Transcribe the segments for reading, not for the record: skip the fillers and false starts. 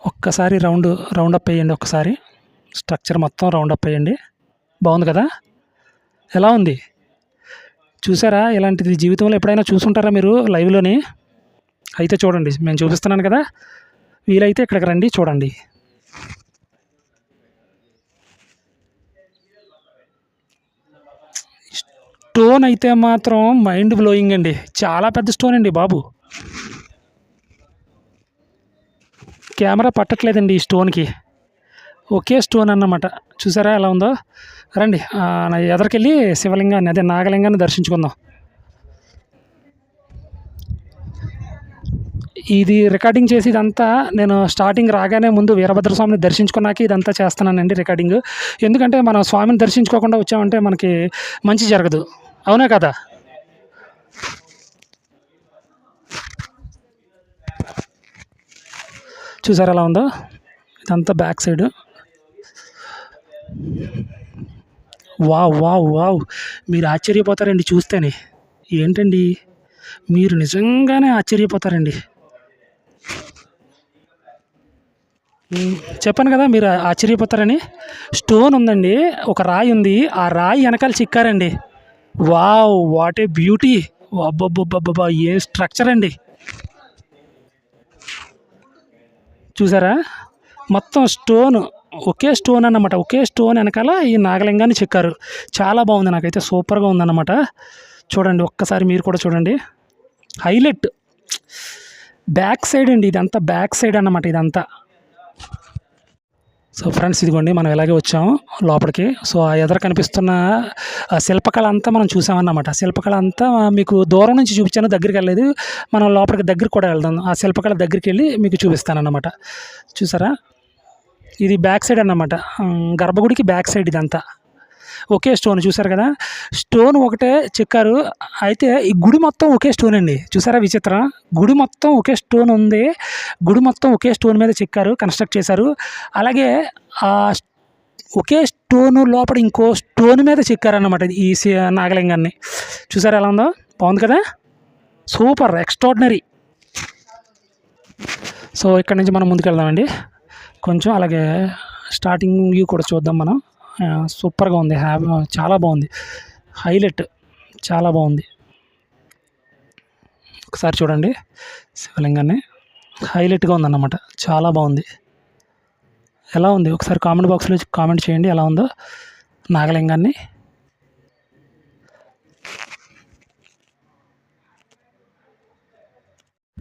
ఒక్కసారి రౌండప్ వేయండి. ఒక్కసారి స్ట్రక్చర్ మొత్తం రౌండప్ వేయండి. బాగుంది కదా? ఎలా ఉంది చూసారా? ఇలాంటిది జీవితంలో ఎప్పుడైనా చూసుంటారా మీరు లైవ్లోని? అయితే చూడండి, నేను చూపిస్తున్నాను కదా, వీలైతే ఇక్కడికి రండి, చూడండి. స్టోన్ అయితే మాత్రం మైండ్ బ్లోయింగ్ అండి. చాలా పెద్ద స్టోన్ అండి బాబు. కెమెరా పట్టట్లేదండి ఈ స్టోన్కి. ఒకే స్టోన్ అన్నమాట. చూసారా ఎలా ఉందో? రండి, నా ఎదరికెళ్ళి శివలింగాన్ని, అదే నాగలింగాన్ని దర్శించుకుందాం. ఇది రికార్డింగ్ చేసి ఇదంతా నేను స్టార్టింగ్ రాగానే ముందు వీరభద్ర స్వామిని దర్శించుకున్నాక ఇదంతా చేస్తున్నానండి రికార్డింగ్. ఎందుకంటే మనం స్వామిని దర్శించుకోకుండా వచ్చామంటే మనకి మంచి జరగదు, అవునా కదా? చూసారా ఎలా ఉందో? ఇదంతా back side. Wow wow wow, మీరు ఆశ్చర్యపోతారండి చూస్తేనే. ఏంటండి, మీరు నిజంగానే ఆశ్చర్యపోతారండి. చెప్పాను కదా మీరు ఆశ్చర్యపోతారని. స్టోన్ ఉందండి, ఒక రాయి ఉంది, ఆ రాయి వెనకాల చిక్కారండి. Wow, what a beauty! అబ్బబ్బబ్బబ్బా, ఏ స్ట్రక్చర్ అండి! చూసారా? మొత్తం స్టోన్, ఒకే స్టోన్ అన్నమాట. ఒకే స్టోన్ వెనకాల ఈ నాగలింగాన్ని చెక్కారు. చాలా బాగుంది, నాకైతే సూపర్గా ఉందన్నమాట. చూడండి ఒక్కసారి మీరు కూడా చూడండి. హైలైట్ బ్యాక్ సైడ్ అండి, ఇదంతా బ్యాక్ సైడ్ అన్నమాట ఇదంతా. సో ఫ్రెండ్స్, ఇదిగోండి మనం ఇలాగే వచ్చాము లోపలికి. సో ఆ ఎదుర కనిపిస్తున్న శిల్పకళ అంతా మనం చూసామన్నమాట. శిల్పకళ అంతా మీకు దూరం నుంచి చూపించాను, దగ్గరికి వెళ్ళలేదు. మనం లోపలికి దగ్గరికి కూడా వెళ్దాం. ఆ శిల్పకళ దగ్గరికి వెళ్ళి మీకు చూపిస్తానన్నమాట. చూసారా? ఇది బ్యాక్ సైడ్ అన్నమాట, గర్భగుడికి బ్యాక్ సైడ్ ఇదంతా. ఒకే స్టోన్ చూసారు కదా? స్టోన్ ఒకటే చెక్కారు, అయితే ఈ గుడి మొత్తం ఒకే స్టోన్ అండి. చూసారా విచిత్రం? గుడి మొత్తం ఒకే స్టోన్ ఉంది. గుడి మొత్తం ఒకే స్టోన్ మీద చెక్కారు, కన్స్ట్రక్ట్ చేశారు. అలాగే ఆ ఒకే స్టోను లోపల ఇంకో స్టోన్ మీద చెక్కారన్నమాట ఈ నాగలింగాన్ని. చూసారా ఎలా ఉందో? బాగుంది కదా? Super, extraordinary. సో ఇక్కడ నుంచి మనం ముందుకెళ్దామండి కొంచెం. అలాగే స్టార్టింగ్ వ్యూ కూడా చూద్దాం మనం. సూపర్గా ఉంది, చాలా బాగుంది, హైలైట్, చాలా బాగుంది. ఒకసారి చూడండి శివలింగాన్ని, హైలైట్గా ఉందన్నమాట, చాలా బాగుంది. ఎలా ఉంది ఒకసారి కామెంట్ బాక్స్లో కామెంట్ చేయండి ఎలా ఉందో నాగలింగాన్ని.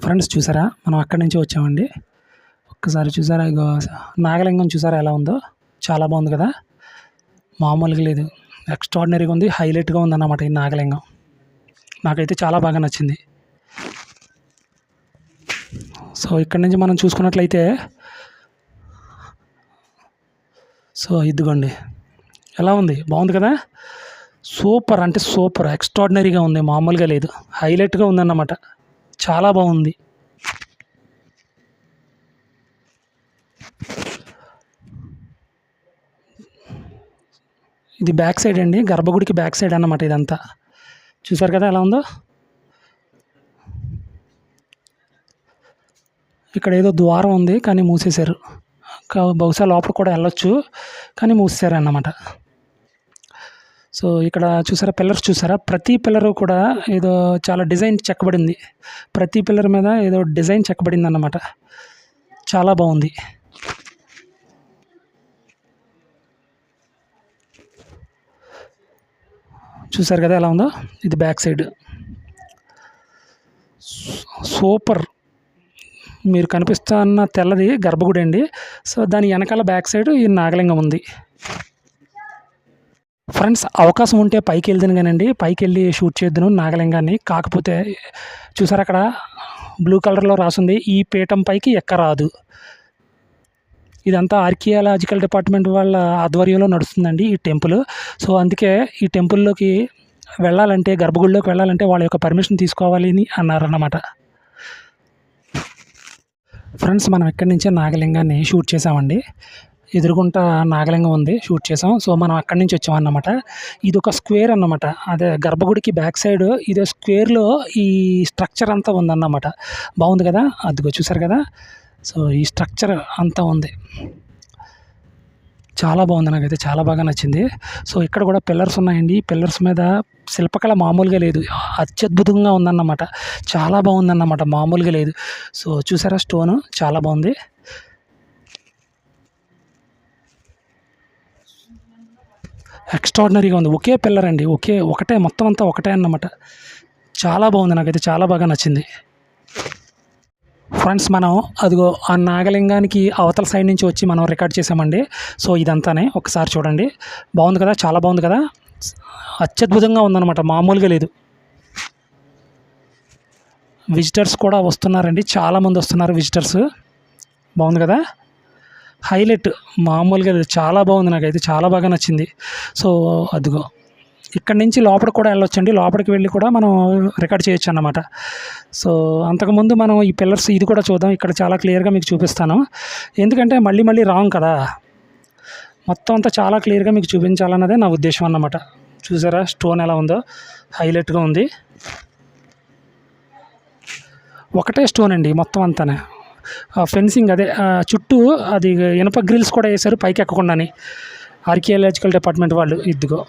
ఫ్రెండ్స్ చూసారా, మనం అక్కడి నుంచి వచ్చామండి. ఒక్కసారి చూసారా, ఇగో నాగలింగం చూసారా ఎలా ఉందో? చాలా బాగుంది కదా? మామూలుగా లేదు, ఎక్స్ట్రాడినరీగా ఉంది, హైలైట్గా ఉందన్నమాట ఈ నాగలింగం. నాకైతే చాలా బాగా నచ్చింది. సో ఇక్కడ నుంచి మనం చూసుకున్నట్లయితే, సో ఇదిగోండి ఎలా ఉంది? బాగుంది కదా? సూపర్ అంటే సూపర్, ఎక్స్ట్రాడినరీగా ఉంది, మామూలుగా లేదు, హైలైట్గా ఉందన్నమాట, చాలా బాగుంది. ఇది బ్యాక్ సైడ్ అండి, గర్భగుడికి బ్యాక్ సైడ్ అన్నమాట ఇదంతా. చూసారు కదా ఎలా ఉందో? ఇక్కడ ఏదో ద్వారం ఉంది కానీ మూసేశారు. బహుశా లోపల కూడా వెళ్ళొచ్చు కానీ మూసేశారు అన్నమాట. సో ఇక్కడ చూసారా పిల్లర్స్, చూసారా? ప్రతి పిల్లరు కూడా ఏదో చాలా డిజైన్ చెక్కబడింది. ప్రతి పిల్లర్ మీద ఏదో డిజైన్ చెక్కబడింది అన్నమాట, చాలా బాగుంది. చూసారు కదా ఎలా ఉందో? ఇది బ్యాక్ సైడ్, సూపర్. మీరు కనిపిస్తున్న తెల్లది గర్భగుడి అండి. సో దాని వెనకాల బ్యాక్ సైడ్ ఈ నాగలింగం ఉంది. ఫ్రెండ్స్ అవకాశం ఉంటే పైకి వెళ్తాను కానండి, పైకి వెళ్ళి షూట్ చేద్దాను నాగలింగాన్ని. కాకపోతే చూసారు అక్కడ బ్లూ కలర్లో రాసింది, ఈ పీఠం పైకి ఎక్కరాదు. ఇదంతా ఆర్కియాలజికల్ డిపార్ట్మెంట్ వాళ్ళ ఆధ్వర్యంలో నడుస్తుందండి ఈ టెంపుల్. సో అందుకే ఈ టెంపుల్లోకి వెళ్ళాలంటే, గర్భగుడిలోకి వెళ్ళాలంటే వాళ్ళ యొక్క పర్మిషన్ తీసుకోవాలి అని అన్నారన్నమాట. ఫ్రెండ్స్ మనం ఇక్కడి నుంచే నాగలింగాన్ని షూట్ చేసామండి. ఎదురుగుంట నాగలింగం ఉంది, షూట్ చేసాం. సో మనం అక్కడి నుంచి వచ్చామన్నమాట. ఇది ఒక స్క్వేర్ అన్నమాట, అదే గర్భగుడికి బ్యాక్ సైడ్ ఇదే స్క్వేర్లో ఈ స్ట్రక్చర్ అంతా ఉందన్నమాట. బాగుంది కదా? అదిగో చూసారు కదా? సో ఈ స్ట్రక్చర్ అంతా ఉంది. చాలా బాగుంది, నాకైతే చాలా బాగా నచ్చింది. సో ఇక్కడ కూడా పిల్లర్స్ ఉన్నాయండి. ఈ పిల్లర్స్ మీద శిల్పకళ మామూలుగా లేదు, అత్యద్భుతంగా ఉందన్నమాట. చాలా బాగుందన్నమాట, మామూలుగా లేదు. సో చూసారా స్టోను చాలా బాగుంది. ఎక్స్ట్రాడినరీగా ఉంది. ఒకే పిల్లర్ అండి, ఒకటే మొత్తం అంతా ఒకటే అన్నమాట. చాలా బాగుంది, నాకైతే చాలా బాగా నచ్చింది. ఫ్రెండ్స్ మనం అదిగో ఆ నాగలింగానికి అవతల సైడ్ నుంచి వచ్చి మనం రికార్డ్ చేసామండి. సో ఇదంతానే ఒకసారి చూడండి. బాగుంది కదా, చాలా బాగుంది కదా, అత్యద్భుతంగా ఉందన్నమాట, మామూలుగా లేదు. విజిటర్స్ కూడా వస్తున్నారండి, చాలామంది వస్తున్నారు విజిటర్స్. బాగుంది కదా, హైలైట్, మామూలుగా లేదు, చాలా బాగుంది, నాకైతే చాలా బాగా నచ్చింది. సో అదిగో ఇక్కడి నుంచి లోపలికి కూడా వెళ్ళొచ్చండి. లోపలికి వెళ్ళి కూడా మనం రికార్డ్ చేయొచ్చు అన్నమాట. సో అంతకుముందు మనం ఈ పిల్లర్స్ ఇది కూడా చూద్దాం. ఇక్కడ చాలా క్లియర్గా మీకు చూపిస్తాను, ఎందుకంటే మళ్ళీ మళ్ళీ రాంగ్ కదా, మొత్తం అంతా చాలా క్లియర్గా మీకు చూపించాలన్నదే నా ఉద్దేశం అన్నమాట. చూసారా స్టోన్ ఎలా ఉందో, హైలైట్గా ఉంది. ఒకటే స్టోన్ అండి మొత్తం అంతానే. ఫెన్సింగ్ అదే చుట్టూ అది ఇనప గ్రిల్స్ కూడా వేశారు పైకి ఎక్కకుండాని, ఆర్కియాలజికల్ డిపార్ట్మెంట్ వాళ్ళు. ఇదిగో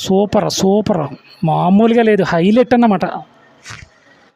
సూపర్, మామూలుగా లేదు, హైలైట్ అన్నమాట.